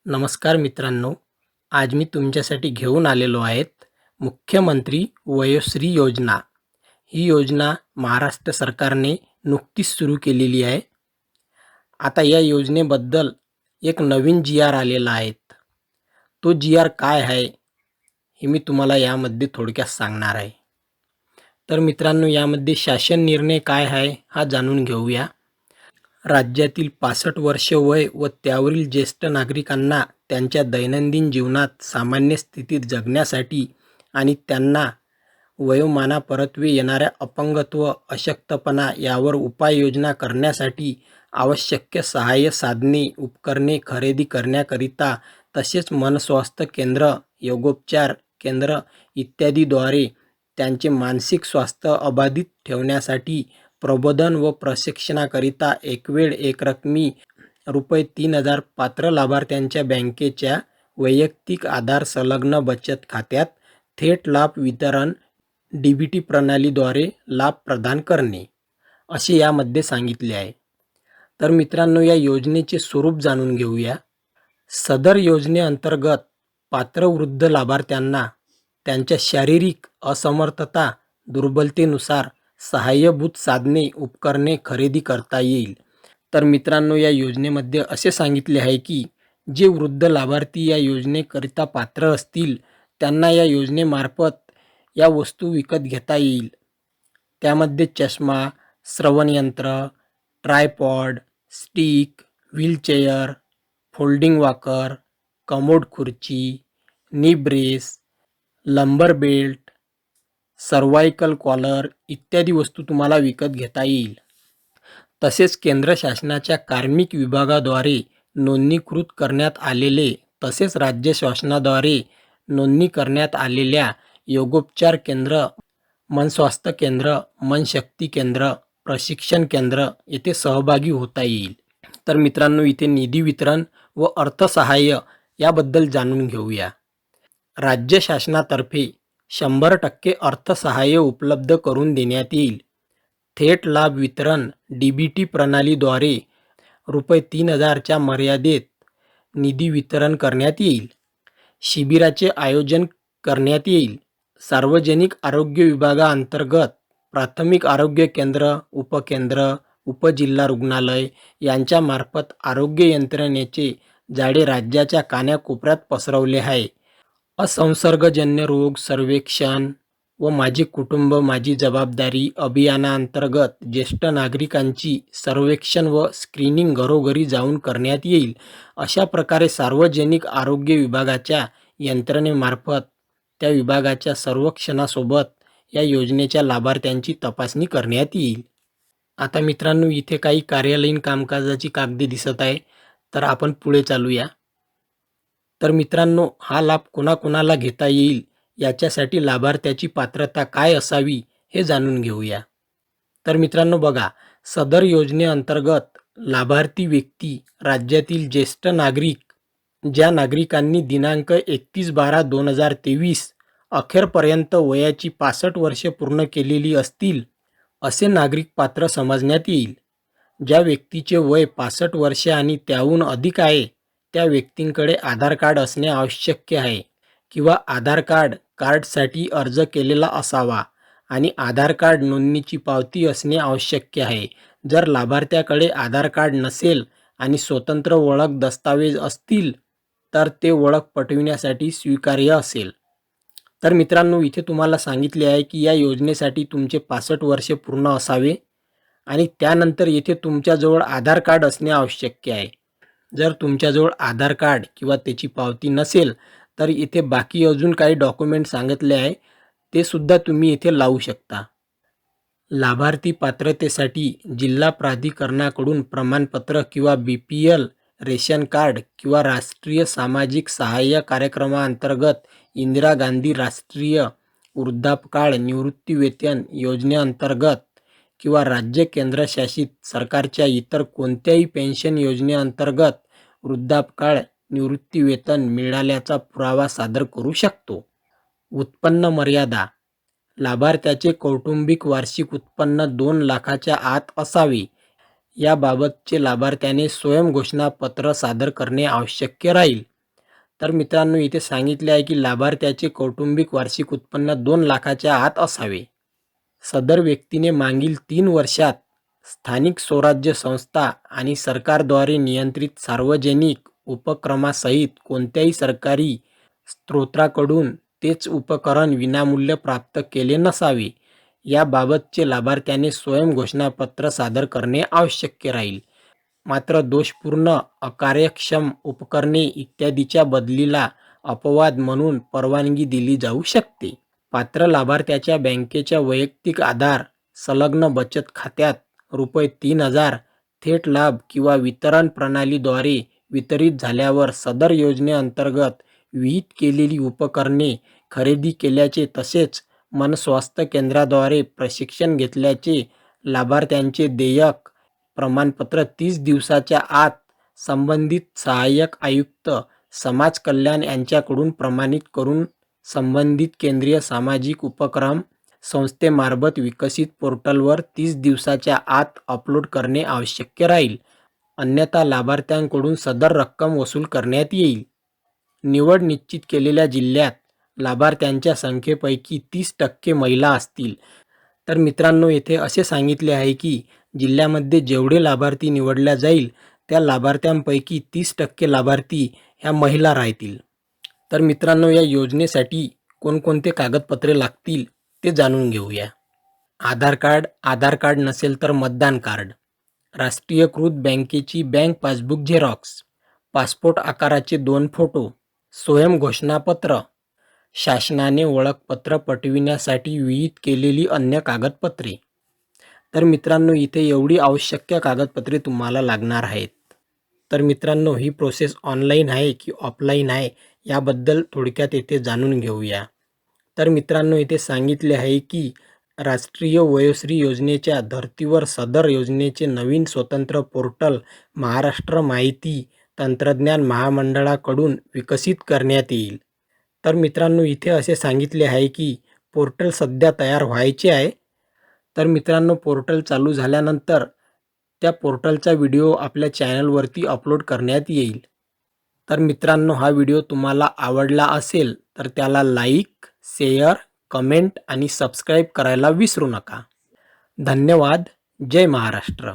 नमस्कार मित्रांनो, आज मी तुमच्यासाठी घेऊन आलेलो आहेत मुख्यमंत्री वयोश्री योजना. ही योजना महाराष्ट्र सरकारने नुकतीच सुरू केलेली आहे. आता या योजनेबद्दल एक नवीन जी-आर आलेला आहे. तो जी-आर काय आहे, हे मी तुम्हाला यामध्ये थोडक्यात सांगणार आहे. तर मित्रांनो, यामध्ये शासन निर्णय काय आहे हा जाणून घेऊया. राज्यातील 65 वर्ष वय व त्यावरील ज्येष्ठ नागरिकांना त्यांच्या दैनंदिन जीवनात सामान्य स्थितीत जगण्यासाठी आणि त्यांना वयोमानापरत्वे येणाऱ्या अपंगत्व, अशक्तपणा यावर उपाययोजना करण्यासाठी आवश्यक सहाय्य साधने, उपकरणे खरेदी करण्याकरिता तसेच मनस्वास्थ्य केंद्र, योगोपचार केंद्र इत्यादीद्वारे त्यांचे मानसिक स्वास्थ्य अबाधित ठेवण्यासाठी प्रबोधन व प्रशिक्षणाकरिता एकवेळ एकरकमी ₹3,000 पात्र लाभार्थ्यांच्या बँकेच्या वैयक्तिक आधार संलग्न बचत खात्यात थेट लाभ वितरण डीबीटी प्रणालीद्वारे लाभ प्रदान करणे, असे यामध्ये सांगितले आहे. तर मित्रांनो, या योजनेचे स्वरूप जाणून घेऊया. सदर योजनेअंतर्गत पात्र वृद्ध लाभार्थ्यांना त्यांच्या शारीरिक असमर्थता, दुर्बलतेनुसार सहाय्यभूत साधने, उपकरणे खरेदी करता येईल. तर मित्रांनो, या योजनेमध्ये असे सांगितले आहे की जे वृद्ध लाभार्थी या योजनेकरिता पात्र असतील त्यांना या योजनेमार्फत या वस्तू विकत घेता येईल. त्यामध्ये चष्मा, श्रवणयंत्र, tripod, stick, wheelchair, folding walker, commode खुर्ची, नी ब्रेस, लंबर बेल्ट, सर्वायकल कॉलर इत्यादी वस्तू तुम्हाला विकत घेता येईल. तसेच केंद्र शासनाच्या कार्मिक विभागाद्वारे नोंदणीकृत करण्यात आलेले तसेच राज्य शासनाद्वारे नोंदणी करण्यात आलेल्या योगोपचार केंद्र, मनस्वास्थ्य केंद्र, मनशक्ती केंद्र, प्रशिक्षण केंद्र येथे सहभागी होता येईल. तर मित्रांनो, इथे निधी वितरण व अर्थसहाय्य याबद्दल जाणून घेऊया. राज्य शासनातर्फे 100% अर्थसहाय्य उपलब्ध करून देण्यात येईल. थेट लाभ वितरण डीबीटी प्रणालीद्वारे ₹3,000 च्या मर्यादेत निधी वितरण करण्यात येईल. शिबिराचे आयोजन करण्यात येईल. सार्वजनिक आरोग्य विभागाअंतर्गत प्राथमिक आरोग्य केंद्र, उपकेंद्र, उपजिल्हा रुग्णालय यांच्यामार्फत आरोग्य यंत्रणेचे जाळे राज्याच्या कानाकोपऱ्यात पसरवले आहे. असंसर्गजन्य रोग सर्वेक्षण व माझे कुटुंब माझी जबाबदारी अभियानाअंतर्गत ज्येष्ठ नागरिकांची सर्वेक्षण व स्क्रीनिंग घरोघरी जाऊन करण्यात येईल. अशा प्रकारे सार्वजनिक आरोग्य विभागाच्या यंत्रणेमार्फत त्या विभागाच्या सर्वेक्षणासोबत या योजनेच्या लाभार्थ्यांची तपासणी करण्यात येईल. आता मित्रांनो, इथे काही कार्यालयीन कामकाजाची कागदे दिसत आहे. तर आपण पुढे चालूया. तर मित्रांनो, हा लाभ कोणाकोणाला घेता येईल याच्यासाठी लाभार्थ्याची पात्रता काय असावी हे जाणून घेऊया. तर मित्रांनो बघा, सदर योजनेअंतर्गत लाभार्थी व्यक्ती राज्यातील ज्येष्ठ नागरिक, ज्या नागरिकांनी दिनांक 31/12/2023 अखेरपर्यंत वयाची 65 वर्षे पूर्ण केलेली असतील असे नागरिक पात्र समजण्यात येईल. ज्या व्यक्तीचे वय 65 वर्षे आणि त्याहून अधिक आहे त्या व्यक्तींकडे आधार कार्ड असणे आवश्यक आहे किंवा आधार कार्डसाठी अर्ज केलेला असावा आणि आधार कार्ड नोंदणीची पावती असणे आवश्यक आहे. जर लाभार्थ्याकडे आधार कार्ड नसेल आणि स्वतंत्र ओळख दस्तावेज असतील तर ते ओळख पटविण्यासाठी स्वीकार्य असेल. तर मित्रांनो, इथे तुम्हाला सांगितले आहे की या योजनेसाठी तुमचे 65 वर्षे पूर्ण असावे आणि त्यानंतर येथे तुमच्याजवळ आधार कार्ड असणे आवश्यक आहे. जर तुमच्याजवळ आधार कार्ड किंवा त्याची पावती नसेल तर इथे बाकी अजून काही डॉक्युमेंट सांगितले आहे ते सुद्धा तुम्ही इथे लावू शकता. लाभार्थी पात्रतेसाठी जिल्हा प्राधिकरणाकडून प्रमाणपत्र किंवा BPL रेशन कार्ड किंवा राष्ट्रीय सामाजिक सहाय्य कार्यक्रमाअंतर्गत इंदिरा गांधी राष्ट्रीय वृद्धापकाळ निवृत्तीवेतन योजनेअंतर्गत किंवा राज्य केंद्रशासित सरकारच्या इतर कोणत्याही पेन्शन योजनेअंतर्गत वृद्धापकाळ निवृत्तीवेतन मिळाल्याचा पुरावा सादर करू शकतो. उत्पन्न मर्यादा: लाभार्थ्याचे कौटुंबिक वार्षिक उत्पन्न 2 लाखाच्या आत असावे. याबाबतचे लाभार्थ्याने स्वयं घोषणापत्र सादर करणे आवश्यक राहील. तर मित्रांनो इथे सांगितले आहे की लाभार्थ्याचे कौटुंबिक वार्षिक उत्पन्न 2 लाखाच्या आत असावे. सदर व्यक्तीने मागील 3 वर्षात स्थानिक स्वराज्य संस्था आणि सरकारद्वारे नियंत्रित सार्वजनिक उपक्रमासहित कोणत्याही सरकारी स्त्रोताकडून तेच उपकरण विनामूल्य प्राप्त केले नसावे. याबाबतचे लाभार्थ्याने स्वयं घोषणापत्र सादर करणे आवश्यक राहील. मात्र दोषपूर्ण, अकार्यक्षम उपकरणे इत्यादीच्या बदलीला अपवाद म्हणून परवानगी दिली जाऊ शकते. पात्र लाभार्थ्याच्या बँकेच्या वैयक्तिक आधार संलग्न बचत खात्यात ₹3,000 थेट लाभ किंवा वितरण प्रणालीद्वारे वितरित झाल्यावर सदर योजनेअंतर्गत विहित केलेली उपकरणे खरेदी केल्याचे तसेच मनस्वास्थ्य केंद्राद्वारे प्रशिक्षण घेतल्याचे लाभार्थ्यांचे देयक प्रमाणपत्र 30 दिवसाच्या आत संबंधित सहाय्यक आयुक्त, समाज कल्याण यांच्याकडून प्रमाणित करून संबंधित केंद्रीय सामाजिक उपक्रम संस्थेमार्फत विकसित पोर्टलवर 30 दिवसाच्या आत अपलोड करणे आवश्यक राहील. अन्यथा लाभार्थ्यांकडून सदर रक्कम वसूल करण्यात येईल. निवड निश्चित केलेल्या जिल्ह्यात लाभार्थ्यांच्या संख्येपैकी 30% महिला असतील. तर मित्रांनो येथे असे सांगितले आहे की जिल्ह्यामध्ये जेवढे लाभार्थी निवडल्या जाईल त्या लाभार्थ्यांपैकी 30% लाभार्थी ह्या महिला राहतील. तर मित्रांनो या योजनेसाठी कोणकोणते कागदपत्रे लागतील ते जाणून घेऊया. आधार कार्ड नसेल तर मतदान कार्ड, राष्ट्रीयकृत बँकेची बँक पासबुक झेरॉक्स, पासपोर्ट आकाराचे 2 फोटो, स्वयं घोषणापत्र, शासनाने ओळखपत्र पटविण्यासाठी विहित केलेली अन्य कागदपत्रे. तर मित्रांनो इथे एवढी आवश्यक कागदपत्रे तुम्हाला लागणार आहेत. तर मित्रांनो ही प्रोसेस ऑनलाईन आहे की ऑफलाईन आहे याबद्दल थोडक्यात येथे जाणून घेऊया. तर मित्रांनो इथे सांगितले आहे की राष्ट्रीय वयोश्री योजनेच्या धर्तीवर सदर योजनेचे नवीन स्वतंत्र पोर्टल महाराष्ट्र माहिती तंत्रज्ञान महामंडळाकडून विकसित करण्यात येईल. तर मित्रांनो इथे असे सांगितले आहे की पोर्टल सध्या तयार व्हायचे आहे. तर मित्रांनो पोर्टल चालू झाल्यानंतर त्या पोर्टलचा व्हिडिओ आपल्या चॅनलवरती अपलोड करण्यात येईल. तर मित्रांनो हा व्हिडिओ तुम्हाला आवडला असेल तर त्याला लाईक, शेअर, कमेंट आणि सबस्क्राईब करायला विसरू नका. धन्यवाद. जय महाराष्ट्र.